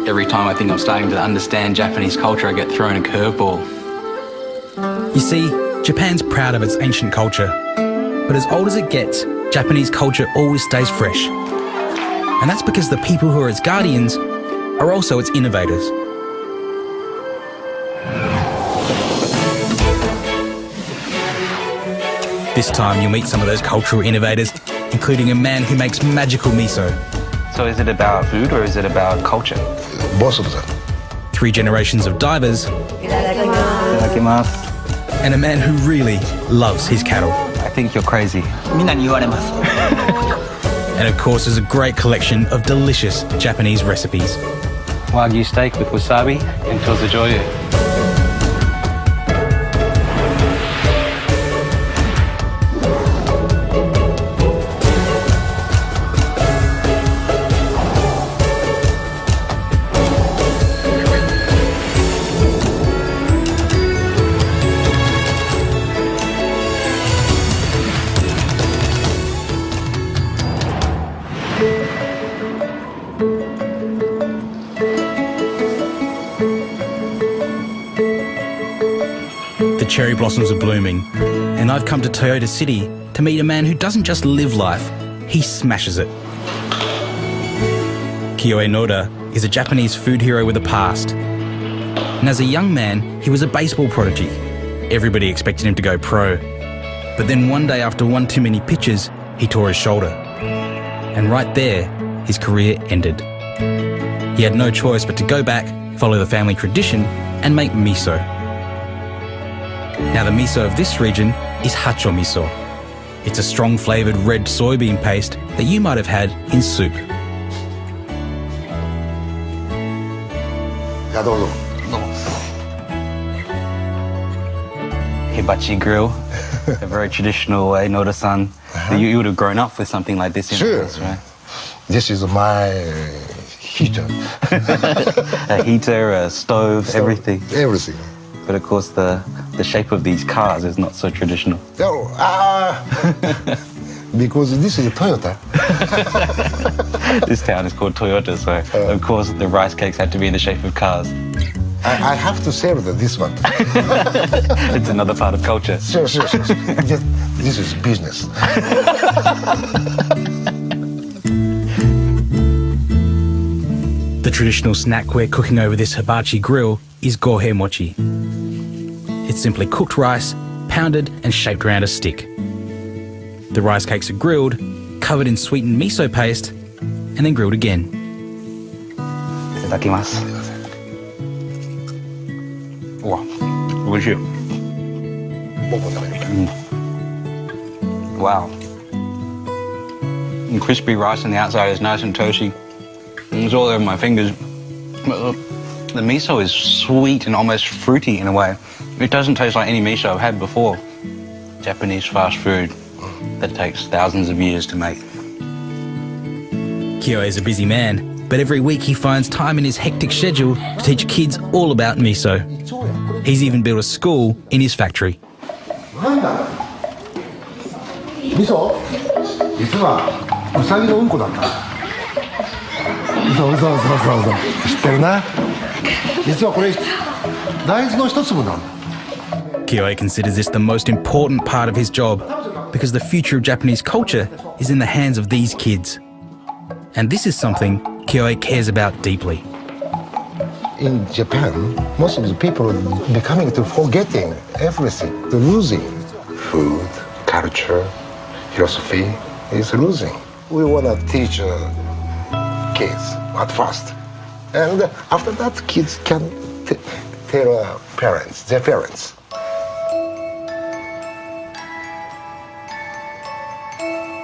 Every time I think I'm starting to understand Japanese culture, I get thrown a curveball. You see, Japan's proud of its ancient culture, but as old as it gets, Japanese culture always stays fresh. And that's because the people who are its guardians are also its innovators. This time you'll meet some of those cultural innovators, including a man who makes magical miso. So is it about food or is it about culture? Both of them. 3 generations of divers, Itadakimasu. and a man who really loves his cattle. I think you're crazy. And of course, there's a great collection of delicious Japanese recipes. Wagyu steak with wasabi and tozajoyu. The cherry blossoms are blooming, and I've come to Toyota City to meet a man who doesn't just live life, he smashes it. Kyoe Noda is a Japanese food hero with a past. And as a young man, he was a baseball prodigy. Everybody expected him to go pro. But then one day after one too many pitches, he tore his shoulder. And right there, his career ended. He had no choice but to go back, follow the family tradition, and make miso. Now the miso of this region is hacho miso. It's a strong flavoured red soybean paste that you might have had in soup. Hibachi grill, a very traditional way, Noda-san. You would have grown up with something like this in the house, right? This is my heater. A heater, a stove, everything. Everything. But of course the shape of these cars is not so traditional. Because this is Toyota. This town is called Toyota, so of course the rice cakes had to be in the shape of cars. I have to sell this one. It's another part of culture. Sure. This is business. The traditional snack we're cooking over this hibachi grill is gohe mochi. It's simply cooked rice, pounded and shaped around a stick. The rice cakes are grilled, covered in sweetened miso paste, and then grilled again. Itadakimasu. Wow, oishii. Wow. And crispy rice on the outside is nice and toasty. It's all over my fingers. But look, the miso is sweet and almost fruity in a way. It doesn't taste like any miso I've had before. Japanese fast food that takes thousands of years to make. Kyoe is a busy man, but every week he finds time in his hectic schedule to teach kids all about miso. He's even built a school in his factory. Kyoe considers this the most important part of his job because the future of Japanese culture is in the hands of these kids. And this is something Kyoe cares about deeply. In Japan, most of the people are becoming to forgetting everything. They're losing. Food, culture, philosophy is losing. We want to teach kids at first. And after that, kids can tell their parents.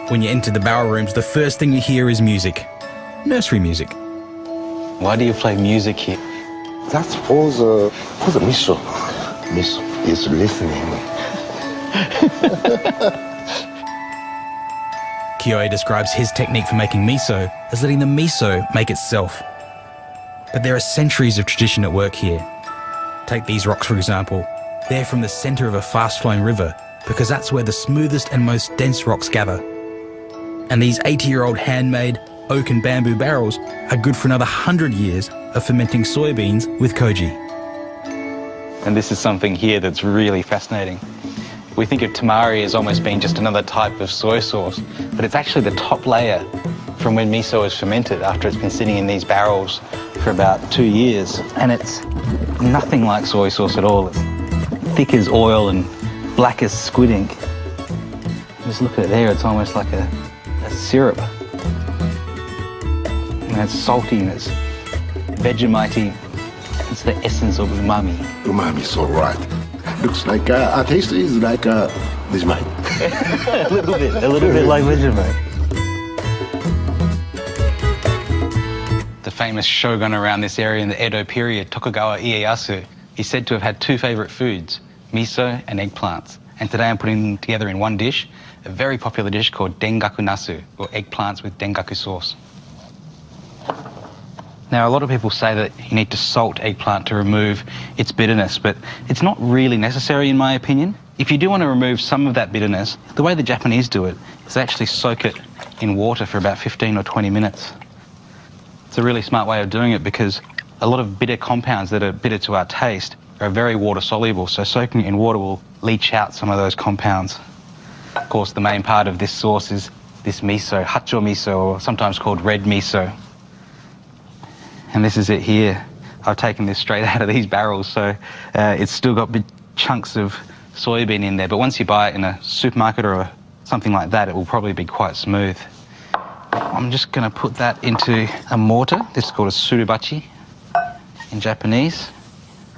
When you enter the barrel rooms, the first thing you hear is music. Nursery music. Why do you play music here? That's for the miso. Miso is listening. Kyoe describes his technique for making miso as letting the miso make itself. But there are centuries of tradition at work here. Take these rocks, for example. They're from the centre of a fast-flowing river, because that's where the smoothest and most dense rocks gather. And these 80-year-old handmade oak and bamboo barrels are good for another 100 years of fermenting soybeans with koji. And this is something here that's really fascinating. We think of tamari as almost being just another type of soy sauce, but it's actually the top layer from when miso is fermented after it's been sitting in these barrels for about 2 years. And it's nothing like soy sauce at all. It's thick as oil and black as squid ink. Just look at it there, it's almost like a syrup. And it's salty and it's Vegemite. It's the essence of umami. Umami, so right. Looks like, our taste is like Vegemite. a little bit like Vegemite. The famous shogun around this area in the Edo period, Tokugawa Ieyasu, is said to have had two favourite foods, miso and eggplants. And today I'm putting them together in one dish, a very popular dish called dengaku nasu, or eggplants with dengaku sauce. Now, a lot of people say that you need to salt eggplant to remove its bitterness, but it's not really necessary in my opinion. If you do want to remove some of that bitterness, the way the Japanese do it is they actually soak it in water for about 15 or 20 minutes. It's a really smart way of doing it because a lot of bitter compounds that are bitter to our taste are very water soluble, so soaking it in water will leach out some of those compounds. Of course, the main part of this sauce is this miso, hacho miso, or sometimes called red miso. And this is it here. I've taken this straight out of these barrels, so it's still got big chunks of soybean in there, but once you buy it in a supermarket or something like that, it will probably be quite smooth. I'm just going to put that into a mortar. This is called a surubachi in Japanese.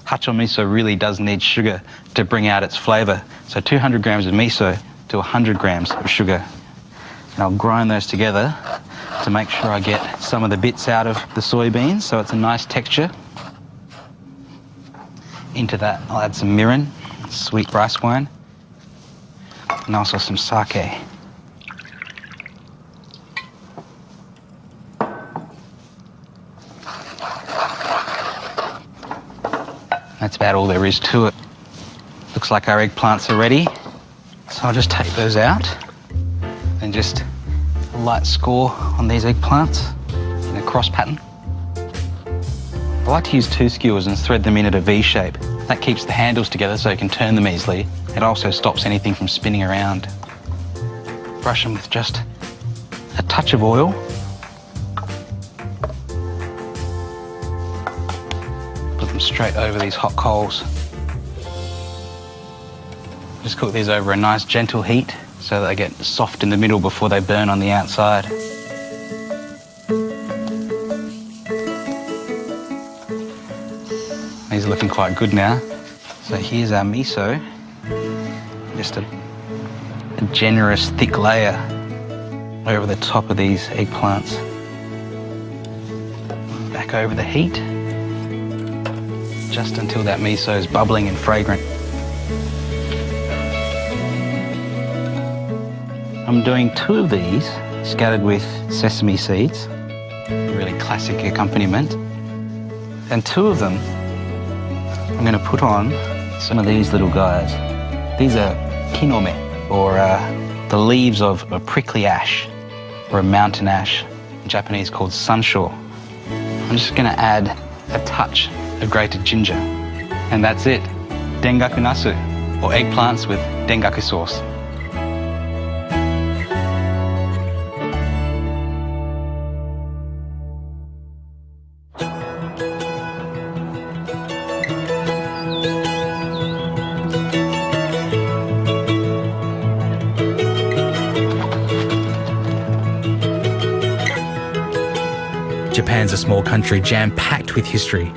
Hacho miso really does need sugar to bring out its flavour. So 200 grams of miso to 100 grams of sugar. And I'll grind those together to make sure I get some of the bits out of the soybeans so it's a nice texture. Into that I'll add some mirin, sweet rice wine, and also some sake. That's about all there is to it. Looks like our eggplants are ready, so I'll just take those out and just a light score on these eggplants in a cross pattern. I like to use 2 skewers and thread them in at a V shape. That keeps the handles together so you can turn them easily. It also stops anything from spinning around. Brush them with just a touch of oil. Put them straight over these hot coals. Just cook these over a nice gentle heat so that they get soft in the middle before they burn on the outside. These are looking quite good now. So here's our miso. Just a generous thick layer over the top of these eggplants. Back over the heat, just until that miso is bubbling and fragrant. I'm doing 2 of these scattered with sesame seeds, a really classic accompaniment, and 2 of them I'm going to put on some of these little guys. These are kinome, or the leaves of a prickly ash, or a mountain ash, in Japanese called sansho. I'm just going to add a touch of grated ginger. And that's it, dengaku nasu, or eggplants with dengaku sauce. Japan's a small country jam-packed with history,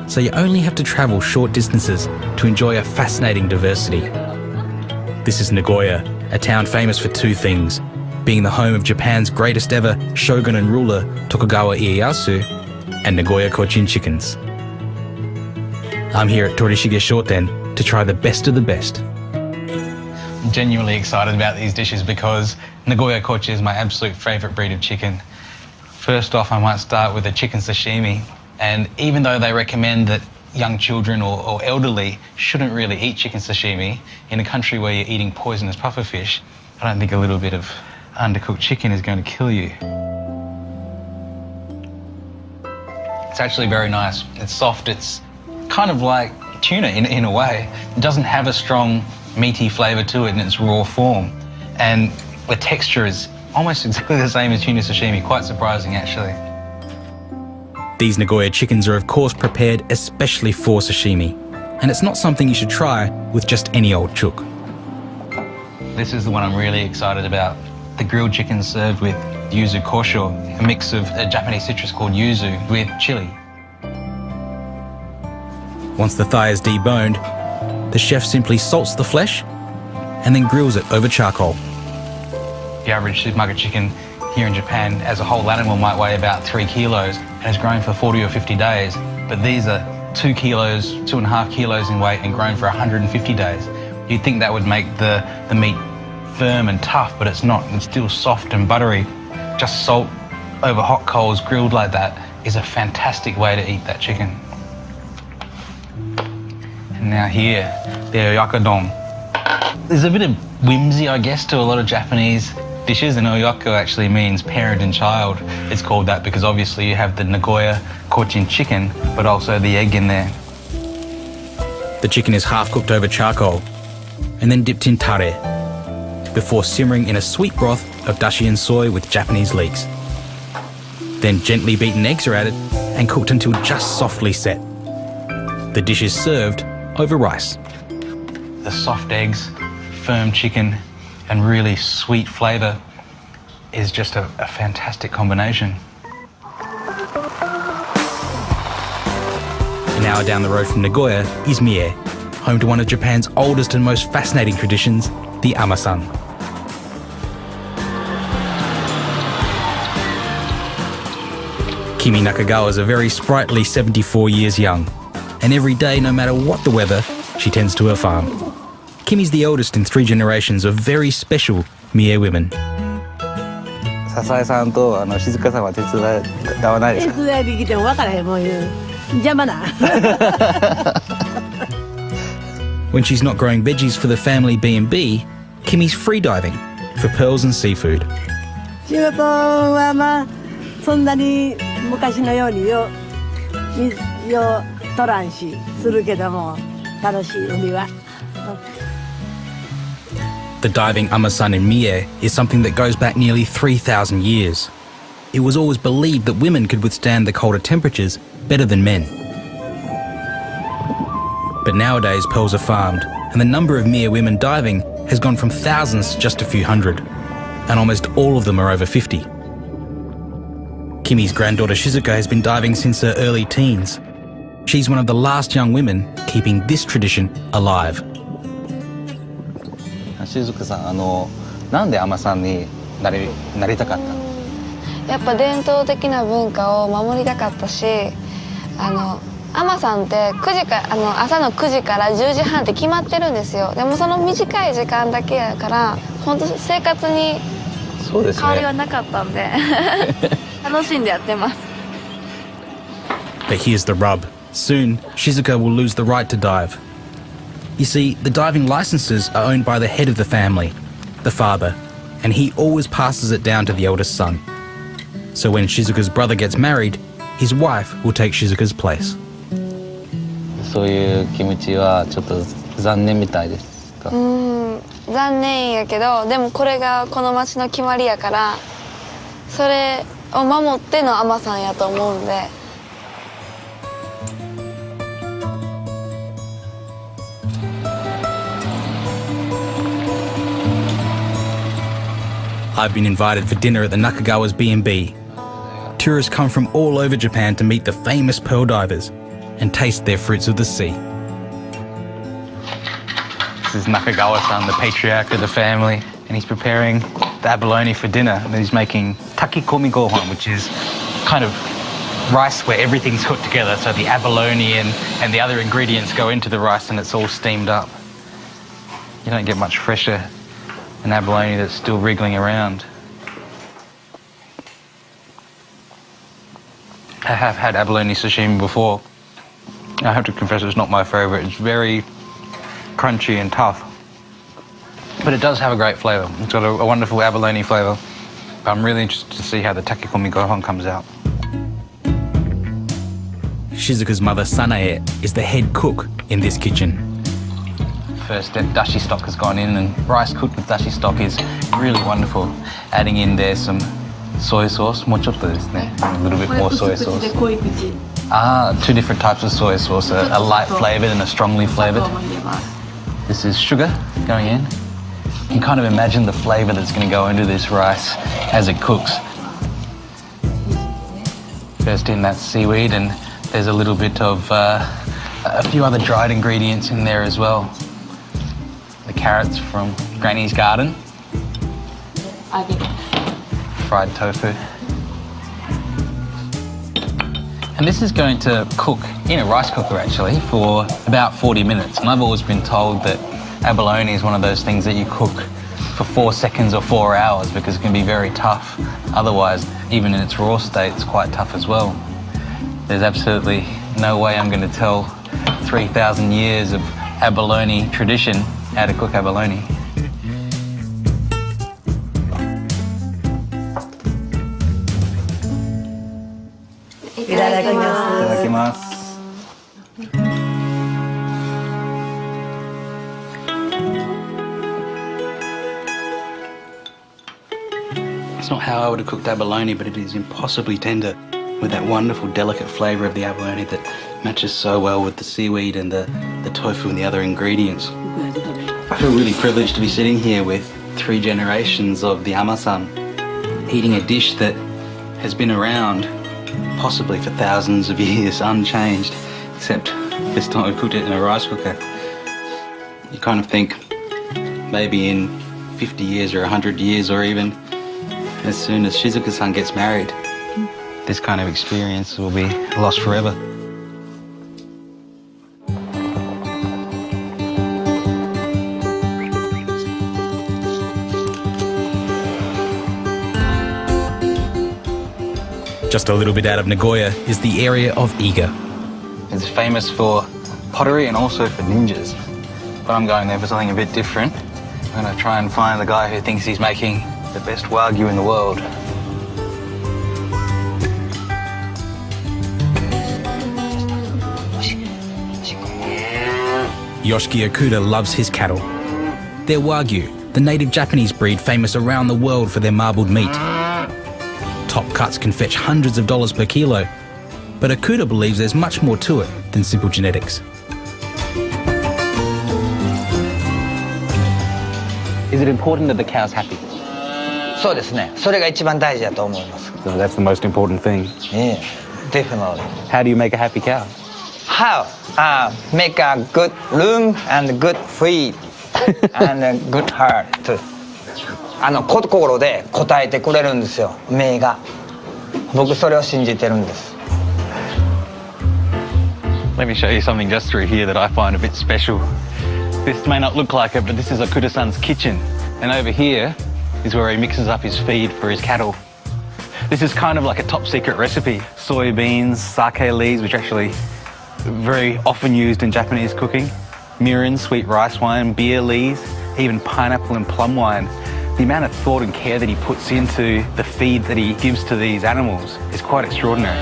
so you only have to travel short distances to enjoy a fascinating diversity. This is Nagoya, a town famous for 2 things, being the home of Japan's greatest ever shogun and ruler Tokugawa Ieyasu and Nagoya Cochin chickens. I'm here at Torishige Shoten to try the best of the best. I'm genuinely excited about these dishes because Nagoya Cochin is my absolute favourite breed of chicken. First off, I might start with a chicken sashimi, and even though they recommend that young children or elderly shouldn't really eat chicken sashimi in a country where you're eating poisonous pufferfish. I don't think a little bit of undercooked chicken is going to kill you. It's actually very nice. It's soft. It's kind of like tuna in a way. It doesn't have a strong meaty flavour to it in its raw form. And the texture is almost exactly the same as tuna sashimi. Quite surprising, actually. These Nagoya chickens are of course prepared especially for sashimi, and it's not something you should try with just any old chook. This is the one I'm really excited about. The grilled chicken served with yuzu kosho, a mix of a Japanese citrus called yuzu with chili. Once the thigh is deboned, the chef simply salts the flesh and then grills it over charcoal. The average supermarket chicken here in Japan as a whole animal might weigh about 3 kilos and has grown for 40 or 50 days. But these are 2 kilos, 2.5 kilos in weight and grown for 150 days. You'd think that would make the meat firm and tough, but it's not. It's still soft and buttery. Just salt over hot coals grilled like that is a fantastic way to eat that chicken. And now here, the oyakudon. There's a bit of whimsy, I guess, to a lot of Japanese dishes, and oyako actually means parent and child. It's called that because obviously you have the Nagoya cochin chicken, but also the egg in there. The chicken is half cooked over charcoal and then dipped in tare before simmering in a sweet broth of dashi and soy with Japanese leeks. Then gently beaten eggs are added and cooked until just softly set. The dish is served over rice. The soft eggs, firm chicken, and really sweet flavour is just a fantastic combination. An hour down the road from Nagoya is Mie, home to one of Japan's oldest and most fascinating traditions, the amasan. Kimi Nakagawa is a very sprightly 74 years young, and every day, no matter what the weather, she tends to her farm. Kimi's the eldest in 3 generations of very special Mie women. 笹江さんと静香さんは手伝わないですか？手伝いできても分からへん、もういう邪魔な。When she's not growing veggies for the family B&B, Kimi's freediving for pearls and seafood. 仕事はまあそんなに昔のように水を取らんしするけども楽しい海は。The diving amasan in Mie is something that goes back nearly 3,000 years. It was always believed that women could withstand the colder temperatures better than men. But nowadays pearls are farmed, and the number of Mie women diving has gone from thousands to just a few hundred, and almost all of them are over 50. Kimi's granddaughter Shizuka has been diving since her early teens. She's one of the last young women keeping this tradition alive. 静香さん、なんで海女さんになりたかったの？やっぱ伝統的な文化を守りたかったし、海女さんって朝の9時から10時半って決まってるんですよ。でもその短い時間だけやから本当生活に変わりはなかったんで楽しんでやってます。 But here's the rub. Soon, Shizuka will lose the right to dive. You see, the diving licenses are owned by the head of the family, the father, and he always passes it down to the eldest son. So when Shizuka's brother gets married, his wife will take Shizuka's place. そういう気持ちはちょっと残念みたいですか？残念やけど、でもこれがこの町の決まりやから、それを守っての海女さんやと思うんで。I've been invited for dinner at the Nakagawa's B&B. Tourists come from all over Japan to meet the famous pearl divers and taste their fruits of the sea. This is Nakagawa-san, the patriarch of the family, and he's preparing the abalone for dinner. And he's making takikomi gohan, which is kind of rice where everything's cooked together. So the abalone and the other ingredients go into the rice and it's all steamed up. You don't get much fresher an abalone that's still wriggling around. I have had abalone sashimi before. I have to confess it's not my favourite. It's very crunchy and tough. But it does have a great flavour. It's got a wonderful abalone flavour. I'm really interested to see how the takikomi gohan comes out. Shizuka's mother, Sanae, is the head cook in this kitchen. First dashi stock has gone in, and rice cooked with dashi stock is really wonderful. Adding in there some soy sauce, mochotto desu ne, a little bit more soy sauce. Two different types of soy sauce, a light flavoured and a strongly flavoured. This is sugar going in. You can kind of imagine the flavour that's going to go into this rice as it cooks. First in that seaweed, and there's a little bit of a few other dried ingredients in there as well. The carrots from Granny's garden. Fried tofu. And this is going to cook in a rice cooker actually for about 40 minutes. And I've always been told that abalone is one of those things that you cook for 4 seconds or 4 hours because it can be very tough. Otherwise, even in its raw state, it's quite tough as well. There's absolutely no way I'm going to tell 3,000 years of abalone tradition how to cook abalone. Itadakimasu. It's not how I would have cooked abalone, but it is impossibly tender with that wonderful, delicate flavour of the abalone that matches so well with the seaweed and the tofu and the other ingredients. I feel really privileged to be sitting here with 3 generations of the Ama-san, eating a dish that has been around possibly for thousands of years, unchanged, except this time we cooked it in a rice cooker. You kind of think maybe in 50 years or 100 years, or even as soon as Shizuka-san gets married, this kind of experience will be lost forever. Just a little bit out of Nagoya is the area of Iga. It's famous for pottery and also for ninjas. But I'm going there for something a bit different. I'm going to try and find the guy who thinks he's making the best wagyu in the world. Yoshiki Okuda loves his cattle. They're wagyu, the native Japanese breed famous around the world for their marbled meat. Top cuts can fetch hundreds of dollars per kilo, but Okuda believes there's much more to it than simple genetics. Is it important that the cow's happy? そうですね。それが一番大事だと思います。 So that's the most important thing. Yeah, definitely. How do you make a happy cow? How? Make a good room and good feed and a good heart too. 心で答えてくれるんですよ、目が。僕それを信じてるんです。 Let me show you something just through here that I find a bit special. This may not look like it, but this is Okuda-san's kitchen. And over here is where he mixes up his feed for his cattle. This is kind of like a top secret recipe. Soybeans, sake leaves, which are actually very often used in Japanese cooking. Mirin, sweet rice wine, beer leaves, even pineapple and plum wine. The amount of thought and care that he puts into the feed that he gives to these animals is quite extraordinary.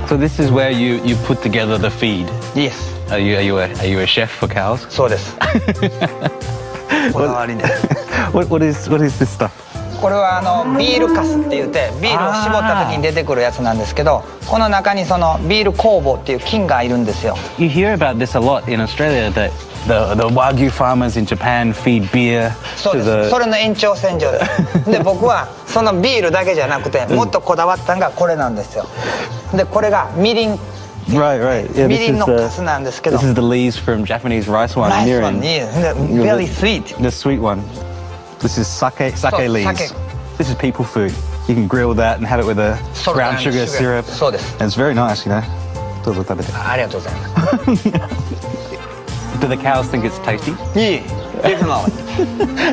So this is where you put together the feed. Yes. Are you a chef for cows? そうです。こだわりです。What is this stuff? これはビールカスって言ってビールを絞った時に出てくるやつなんですけど、この中にそのビール酵母っていう菌がいるんですよ。You hear about this a lot in Australia, that the wagyu farmers in Japan feed beer そうです。それの延長線上です。で僕はそのビールだけじゃなくてもっとこだわったのがこれなんですよ。でこれがみりん。Right. Yeah, みりんのカスなんですけど。This is the leaves from Japanese rice wine. Rice mirin. one, yeah. Very sweet. The sweet one. This is sake leaves. Sake. This is people food. You can grill that and have it with a brown sugar syrup. そうです。 And it's very nice, you know. どうぞ食べて。ありがとうございます。 Do the cows think it's tasty? Yeah, definitely.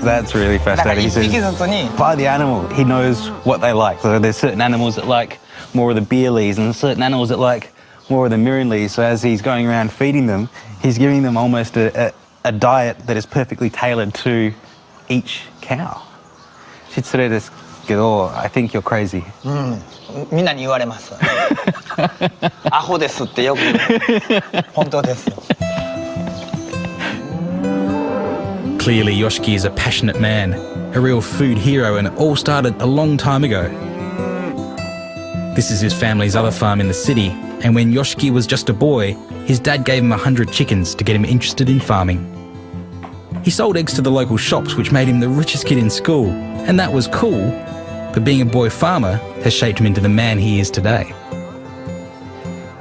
That's really だから fascinating. He 一匹 says, ずつに by the animal, he knows what they like. So there's certain animals that like more of the beer leaves and certain animals that like more of the mirin leaves. So as he's going around feeding them, he's giving them almost a diet that is perfectly tailored to each cow. I think you're crazy. みんなに言われます。アホですってよく言う。本当ですよ。Clearly, Yoshiki is a passionate man, a real food hero, and it all started a long time ago. This is his family's other farm in the city, and when Yoshiki was just a boy, his dad gave him 100 chickens to get him interested in farming. He sold eggs to the local shops, which made him the richest kid in school, and that was cool, but being a boy farmer has shaped him into the man he is today.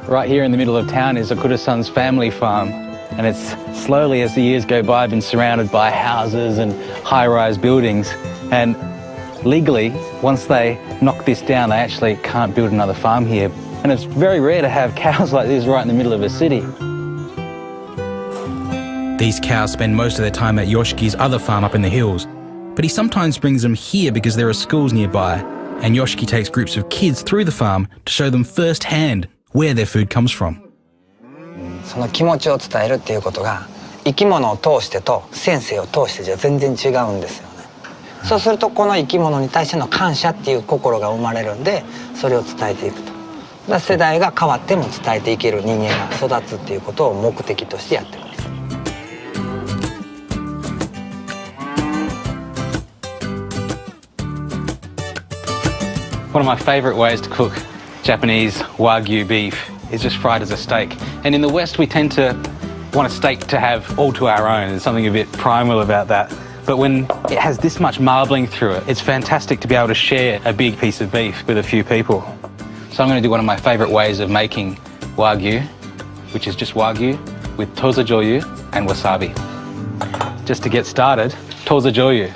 Right here in the middle of town is Okura-san's family farm, and it's slowly, as the years go by, been surrounded by houses and high-rise buildings, and legally, once they knock this down, they actually can't build another farm here. And it's very rare to have cows like this right in the middle of a city. These cows spend most of their time at Yoshiki's other farm up in the hills, but he sometimes brings them here because there are schools nearby, and Yoshiki takes groups of kids through the farm to show them firsthand where their food comes from. その気持ちを伝えるっていうことが生き物を通してと先生を通してじゃ全然違うんですよね。そうするとこの生き物に対しての感謝っていう心が生まれるんで、それを伝えていくと。だから世代が変わっても伝えていける人間が育つっていうことを目的としてやってます。One of my favourite ways to cook Japanese Wagyu beef is just fried as a steak. And in the West, we tend to want a steak to have all to our own. There's something a bit primal about that. But when it has this much marbling through it, it's fantastic to be able to share a big piece of beef with a few people. So I'm going to do one of my favourite ways of making Wagyu, which is just Wagyu with toza joyu and wasabi. Just to get started, toza joyu,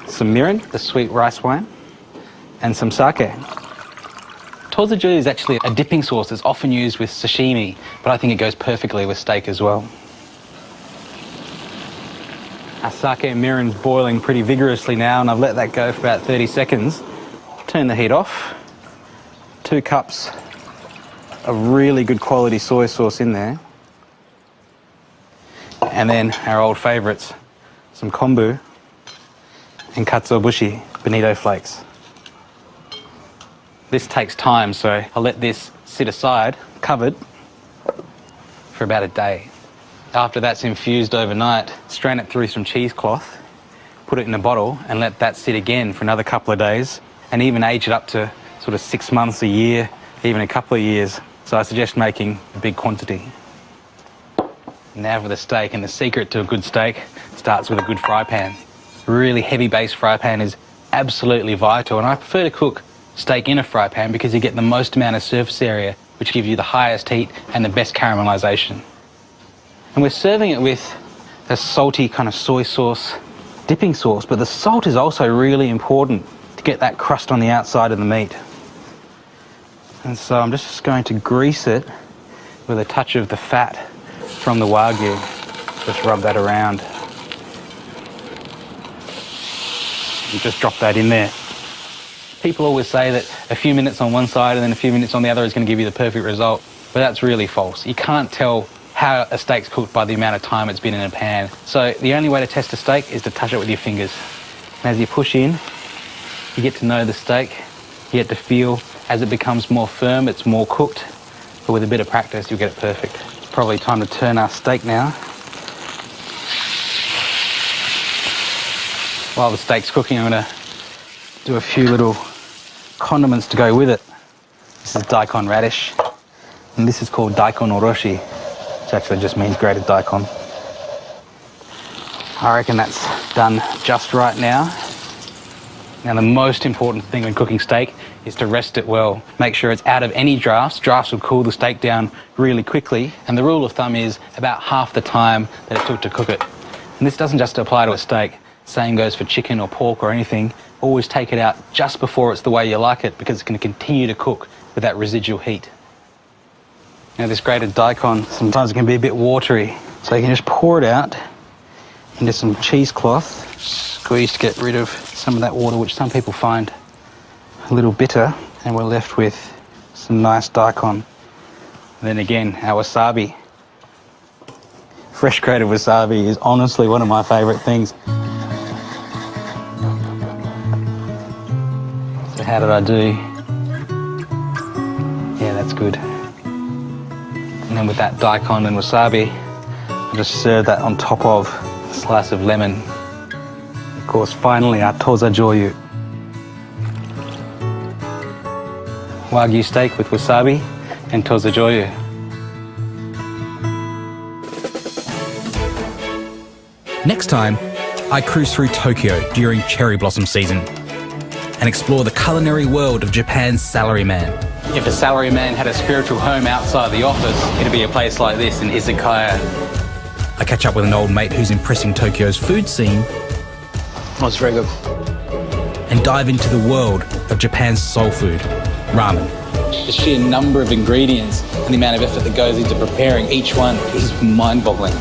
some mirin, the sweet rice wine, and some sake. Toza joyu is actually a dipping sauce that's often used with sashimi, but I think it goes perfectly with steak as well. Our sake and mirin's boiling pretty vigorously now, and I've let that go for about 30 seconds. Turn the heat off. 2 cups of really good quality soy sauce in there. And then our old favourites, some kombu and katsuobushi, bonito flakes. This takes time, so I'll let this sit aside, covered, for about a day. After that's infused overnight, strain it through some cheesecloth, put it in a bottle and let that sit again for another couple of days, and even age it up to sort of 6 months, a year, even a couple of years. So I suggest making a big quantity. Now for the steak, and the secret to a good steak starts with a good fry pan. A really heavy base fry pan is absolutely vital, and I prefer to cook steak in a fry pan because you get the most amount of surface area, which gives you the highest heat and the best caramelisation. And we're serving it with a salty kind of soy sauce dipping sauce, but the salt is also really important to get that crust on the outside of the meat. And so I'm just going to grease it with a touch of the fat from the Wagyu. Just rub that around. And just drop that in there. People always say that a few minutes on one side and then a few minutes on the other is going to give you the perfect result, but that's really false. You can't tell how a steak's cooked by the amount of time it's been in a pan. So the only way to test a steak is to touch it with your fingers. And as you push in, you get to know the steak, you get to feel as it becomes more firm, it's more cooked, but with a bit of practice you'll get it perfect. It's probably time to turn our steak now. While the steak's cooking, I'm going to do a few little condiments to go with it. This is daikon radish, and this is called daikon oroshi, which actually just means grated daikon. I reckon that's done just right now. Now the most important thing when cooking steak is to rest it well. Make sure it's out of any drafts. Drafts will cool the steak down really quickly, and the rule of thumb is about half the time that it took to cook it. And this doesn't just apply to a steak. Same goes for chicken or pork or anything. Always take it out just before it's the way you like it, because it's going to continue to cook with that residual heat. Now this grated daikon, sometimes it can be a bit watery, so you can just pour it out into some cheesecloth, squeeze to get rid of some of that water, which some people find a little bitter, and we're left with some nice daikon And then again, our wasabi. Fresh grated wasabi is honestly one of my favourite things. So how did I do? Yeah, that's good. And then with that daikon and wasabi, I just serve that on top of a slice of lemon. Of course, finally, our toza joyu. Wagyu steak with wasabi and toza joyu. Next time, I cruise through Tokyo during cherry blossom season and explore the culinary world of Japan's salaryman. If a salaryman had a spiritual home outside the office, it'd be a place like this in Izakaya. I catch up with an old mate who's impressing Tokyo's food scene Oh, it's very good. and dive into the world of Japan's soul food, ramen. The sheer number of ingredients and the amount of effort that goes into preparing each one is mind-boggling.